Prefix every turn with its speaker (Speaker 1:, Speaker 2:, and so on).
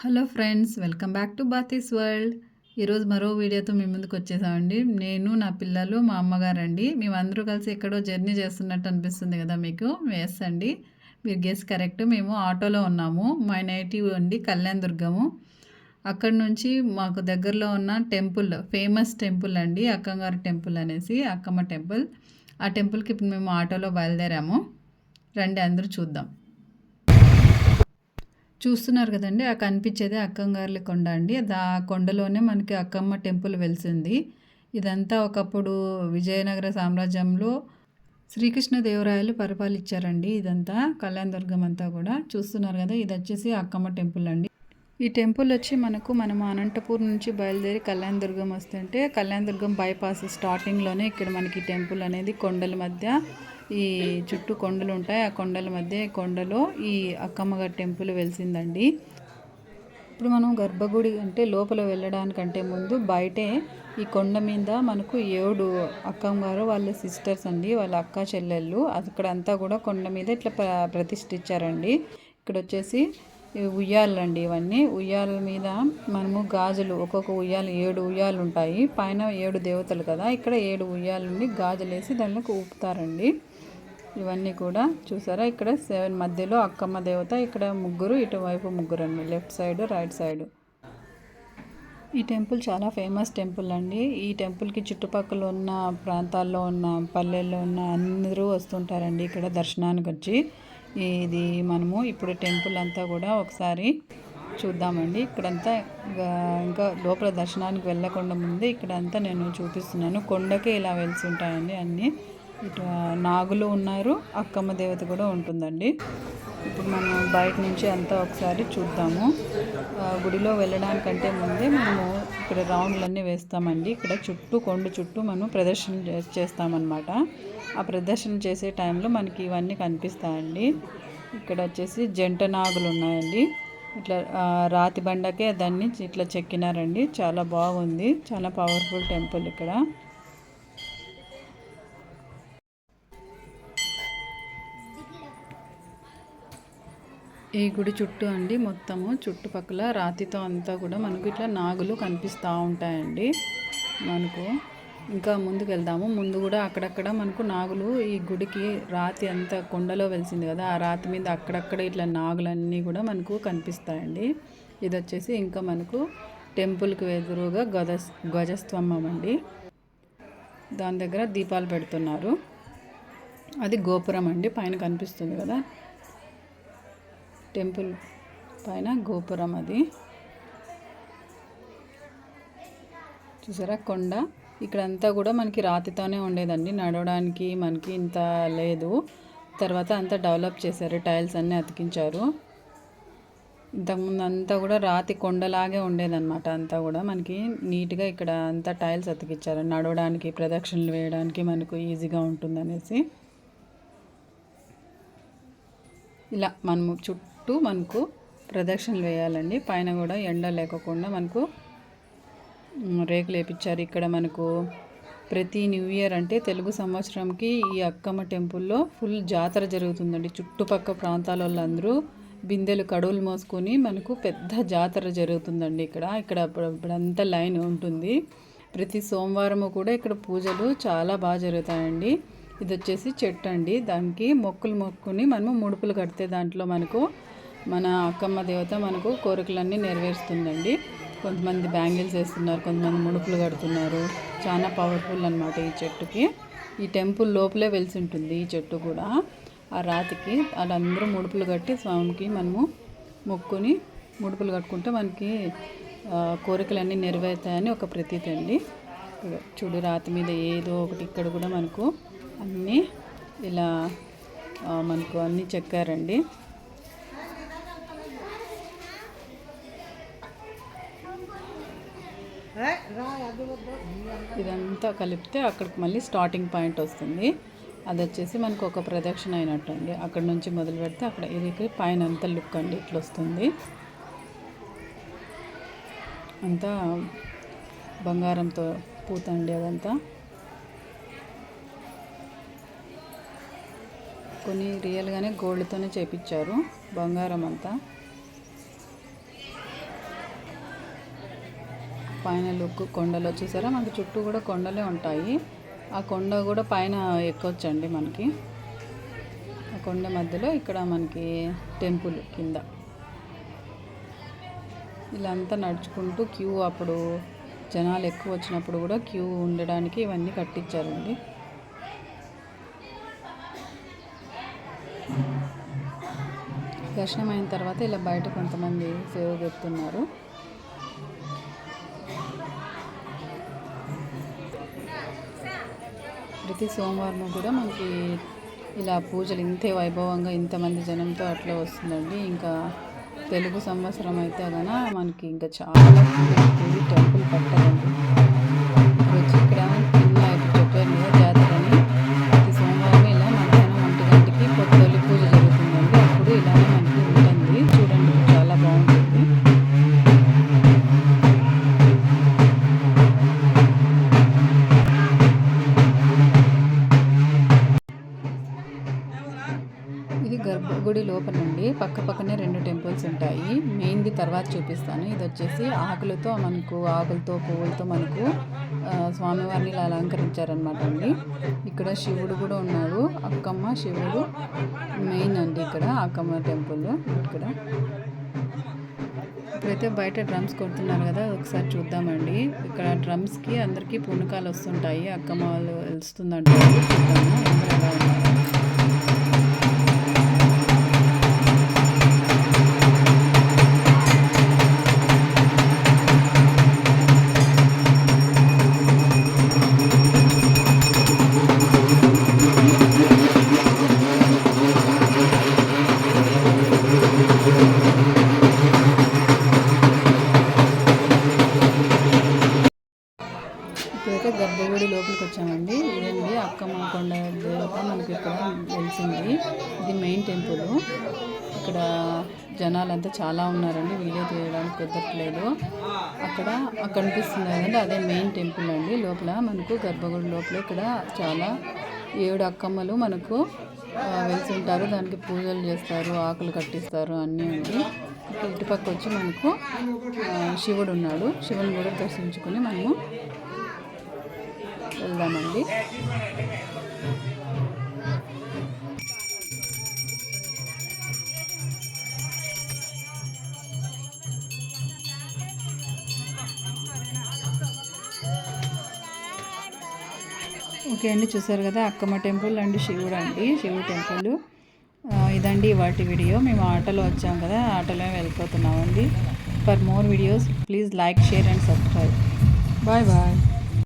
Speaker 1: Hello friends, welcome back to బాతీస్ world. ఈరోజు మరో వీడియోతో మీ ముందుకు వచ్చేసామండి. నేను, నా పిల్లలు, మా అమ్మగారండి. మేమందరూ కలిసి ఎక్కడో జర్నీ చేస్తున్నట్టు అనిపిస్తుంది కదా మీకు? ఎస్ అండి, మీరు గెస్ కరెక్ట్. మేము ఆటోలో ఉన్నాము. మై నేటివ్ అండి కళ్యాణ్ దుర్గము. అక్కడ నుంచి మాకు దగ్గరలో ఉన్న టెంపుల్, ఫేమస్ టెంపుల్ అండి, అక్కగారి టెంపుల్ అనేసి, అక్కమ్మ టెంపుల్. ఆ టెంపుల్కి ఇప్పుడు మేము ఆటోలో బయలుదేరాము. రండి అందరూ చూద్దాం. చూస్తున్నారు కదండి, ఆ కనిపించేదే అక్కంగార్ల కొండ అండి. ఆ కొండలోనే మనకి అక్కమ్మ టెంపుల్ వెలిసింది. ఇదంతా ఒకప్పుడు విజయనగర సామ్రాజ్యంలో శ్రీకృష్ణదేవరాయలు పరిపాలించారండి. ఇదంతా కళ్యాణదుర్గం అంతా కూడా చూస్తున్నారు కదా, ఇది వచ్చేసి అక్కమ్మ టెంపుల్ అండి. ఈ టెంపుల్ వచ్చి మనం అనంతపూర్ నుంచి బయలుదేరి కళ్యాణదుర్గం వస్తుంటే, కళ్యాణదుర్గం బైపాస్ స్టార్టింగ్లోనే ఇక్కడ మనకి టెంపుల్ అనేది కొండల మధ్య, ఈ చుట్టూ కొండలు ఉంటాయి. ఆ కొండల మధ్య కొండలో ఈ అక్కమ్మగారి టెంపుల్ వెలిసిందండి. ఇప్పుడు మనం గర్భగుడి అంటే లోపల వెళ్ళడానికంటే ముందు బయటే ఈ కొండ మీద మనకు 7 అక్కమ్మగారు వాళ్ళ సిస్టర్స్ అండి, వాళ్ళ అక్క చెల్లెళ్ళు అక్కడంతా కూడా కొండ మీద ఇట్లా ప్రతిష్ఠించారండి. ఇక్కడ వచ్చేసి ఉయ్యాలండి. ఇవన్నీ ఉయ్యాల మీద మనము గాజులు, ఒక్కొక్క ఉయ్యాలు 7 ఉయ్యాలు ఉంటాయి. పైన 7 దేవతలు కదా, ఇక్కడ 7 ఉయ్యాలని గాజులు వేసి దానికి ఊపుతారండి. ఇవన్నీ కూడా చూసారా, ఇక్కడ 7 మధ్యలో అక్కమ్మ దేవత, ఇక్కడ ముగ్గురు, ఇటువైపు ముగ్గురు అండి, లెఫ్ట్ సైడ్ రైట్ సైడ్. ఈ టెంపుల్ చాలా ఫేమస్ టెంపుల్ అండి. ఈ టెంపుల్కి చుట్టుపక్కల ఉన్న ప్రాంతాల్లో ఉన్న పల్లెల్లో ఉన్న అందరూ వస్తుంటారండి ఇక్కడ దర్శనానికి వచ్చి. ఇది మనము ఇప్పుడు టెంపుల్ అంతా కూడా ఒకసారి చూద్దామండి. ఇక్కడంతా ఇంకా లోపల దర్శనానికి వెళ్ళకుండా ముందే ఇక్కడంతా నేను చూపిస్తున్నాను. కొండకే ఇలా వెలిసి ఉంటాయండి అన్నీ. ఇటు నాగులు ఉన్నారు, అక్కమ్మ దేవత కూడా ఉంటుందండి. ఇప్పుడు మనం బయట నుంచి అంతా ఒకసారి చూద్దాము. గుడిలో వెళ్ళడానికంటే ముందే మనము ఇక్కడ రౌండ్లన్నీ వేస్తామండి. ఇక్కడ కొండ చుట్టూ మనం ప్రదర్శన చేస్తామన్నమాట. ఆ ప్రదర్శన చేసే టైంలో మనకి ఇవన్నీ కనిపిస్తాయండి. ఇక్కడ వచ్చేసి జంట నాగులు ఉన్నాయండి. ఇట్లా రాతి బండకే దాన్ని ఇట్లా చెక్కినారండి. చాలా బాగుంది, చాలా పవర్ఫుల్ టెంపుల్ ఇక్కడ. ఈ గుడి చుట్టూ అండి మొత్తము చుట్టుపక్కల రాతితో అంతా కూడా మనకు ఇట్లా నాగులు కనిపిస్తూ ఉంటాయండి. మనకు ఇంకా ముందుకు వెళ్దాము. ముందు కూడా అక్కడక్కడ మనకు నాగులు, ఈ గుడికి రాతి అంతా కొండలో వెలిసింది కదా, ఆ రాతి మీద అక్కడక్కడ ఇట్లా నాగులన్నీ కూడా మనకు కనిపిస్తాయండి. ఇది వచ్చేసి ఇంకా మనకు టెంపుల్కి ఎదురుగా ధ్వజస్తంభం అండి. దాని దగ్గర దీపాలు పెడుతున్నారు. అది గోపురం అండి, పైన కనిపిస్తుంది కదా టెంపుల్ పైన గోపురం. అది చూసారా కొండ. ఇక్కడంతా కూడా మనకి రాతితోనే ఉండేదండి, నడవడానికి మనకి ఇంత లేదు. తర్వాత అంతా డెవలప్ చేశారు, టైల్స్ అన్నీ అతికించారు. ఇంతకుముందు అంతా కూడా రాతి కొండలాగే ఉండేదన్నమాట. అంతా కూడా మనకి నీట్గా ఇక్కడ అంతా టైల్స్ అతికించారు, నడవడానికి ప్రదక్షిణలు వేయడానికి మనకు ఈజీగా ఉంటుందనేసి. ఇలా మనము చుట్టూ మనకు ప్రదక్షిణలు వేయాలండి. పైన కూడా ఎండ లేకుండా మనకు రేకులు వేపించారు. ఇక్కడ మనకు ప్రతి న్యూ ఇయర్ అంటే తెలుగు సంవత్సరంకి ఈ అక్కమ్మ టెంపుల్లో ఫుల్ జాతర జరుగుతుందండి. చుట్టుపక్కల ప్రాంతాల వాళ్ళందరూ బిందెలు కడువులు మోసుకొని మనకు పెద్ద జాతర జరుగుతుందండి ఇక్కడ. ఇప్పుడంతా లైన్ ఉంటుంది. ప్రతి సోమవారము కూడా ఇక్కడ పూజలు చాలా బాగా జరుగుతాయండి. ఇది వచ్చేసి చెట్టు అండి, దానికి మొక్కుని మనము ముడుపులు కడితే దాంట్లో మనకు మన అక్కమ్మ దేవత మనకు కోరికలన్నీ నెరవేరుస్తుందండి. కొంతమంది బ్యాంగిల్స్ వేస్తున్నారు, కొంతమంది ముడుపులు కడుతున్నారు. చాలా పవర్ఫుల్ అనమాట ఈ చెట్టుకి. ఈ టెంపుల్ లోపలే వెలిసి ఉంటుంది ఈ చెట్టు కూడా. ఆ రాతికి వాళ్ళందరూ ముడుపులు కట్టి స్వామికి మనము మొక్కుని ముడుపులు కట్టుకుంటే మనకి కోరికలన్నీ నెరవేరుతాయని ఒక ప్రతీతి అండి. చూడు, రాతి మీద ఏదో ఒకటి ఇక్కడ కూడా మనకు అన్నీ ఇలా మనకు అన్నీ చెక్కారండి. ఇదంతా కలిపితే అక్కడికి మళ్ళీ స్టార్టింగ్ పాయింట్ వస్తుంది. అది వచ్చేసి మనకు ఒక ప్రదక్షిణ అయినట్టు అండి. అక్కడ నుంచి మొదలు పెడితే అక్కడ ఇది పైన అంతా లుక్ అండి ఇట్లా వస్తుంది. అంతా బంగారంతో పూత అండి అదంతా. కొన్ని రియల్గానే గోల్డ్తోనే చేపించారు బంగారం అంతా. పైన లుక్ కొండలో చూసారా, మనకి చుట్టూ కూడా కొండలే ఉంటాయి. ఆ కొండ కూడా పైన ఎక్కొచ్చండి మనకి. ఆ కొండ మధ్యలో ఇక్కడ మనకి టెంపుల్ కింద ఇలా అంతా నడుచుకుంటూ క్యూ, అప్పుడు జనాలు ఎక్కువ వచ్చినప్పుడు కూడా క్యూ ఉండడానికి ఇవన్నీ కట్టించారండి. దర్శనం అయిన తర్వాత ఇలా బయట కొంతమంది సేవ చేస్తున్నారు. ప్రతి సోమవారం కూడా మనకి ఇలా పూజలు ఇంతే వైభవంగా ఇంతమంది జనంతో అట్లా వస్తుందండి. ఇంకా తెలుగు సంవత్సరం అయితే కనుక మనకి ఇంకా చాలా టెంపుల్ పట్టాలండి. వచ్చి ఇక్కడ కింద చెప్పారు కదా జాతరని, ప్రతి సోమవారం ఇలా మధ్యాహ్నం 1 గంటకి తొలి పూజ జరుగుతుందండి. అప్పుడు ఇలానే మనకి ఉంటుంది. చూడండి చాలా బాగుంటుంది. ఇది గర్భగుడి లోపలండి. పక్కనే 2 టెంపుల్స్ ఉంటాయి. మెయిన్ది తర్వాత చూపిస్తాను. ఇది వచ్చేసి ఆకులతో పువ్వులతో మనకు స్వామివారిని ఇలా అలంకరించారనమాట అండి. ఇక్కడ శివుడు కూడా ఉన్నాడు. అక్కమ్మ శివుడు మెయిన్ అండి ఇక్కడ అక్కమ్మ టెంపుల్. ఇప్పుడైతే బయట డ్రమ్స్ కొడుతున్నారు కదా, ఒకసారి చూద్దామండి. ఇక్కడ డ్రమ్స్కి అందరికీ పూనకాలు వస్తుంటాయి. అక్కమ్మ వాళ్ళు వెళ్తుందంటే చూద్దాము అందరూ ఎలా ఉన్నారు. ఇప్పుడైతే గర్భగుడి లోపలికి వచ్చామండి. ఇదండి అక్కమ్మ కొండ దేవత మనకి ఇక్కడ తెలిసింది. ఇది మెయిన్ టెంపుల్. ఇక్కడ జనాలంతా చాలా ఉన్నారండి, వీడియో తీయడానికి కుదరట్లేదు. అక్కడ కనిపిస్తుంది కదండి, అదే మెయిన్ టెంపుల్ అండి. లోపల మనకు గర్భగుడి లోపల ఇక్కడ చాలా 7 అక్కమ్మలు మనకు వెలిసి ఉంటారు. దానికి పూజలు చేస్తారు, ఆకులు కట్టిస్తారు అన్నీ అండి. ఇటుపక్క వచ్చి మనకు శివుడు ఉన్నాడు. శివుని కూడా దర్శించుకొని మనము వెళ్దామండి. ఓకే అండి, చూసారు కదా అక్కమ్మ టెంపుల్ అండ్ శివుడు టెంపుల్. ఇదండి వాటి వీడియో. మేము ఆటోలో వచ్చాం కదా, ఆటోలో వెళ్ళిపోతున్నామండి. For more videos please like, share and subscribe. Bye bye.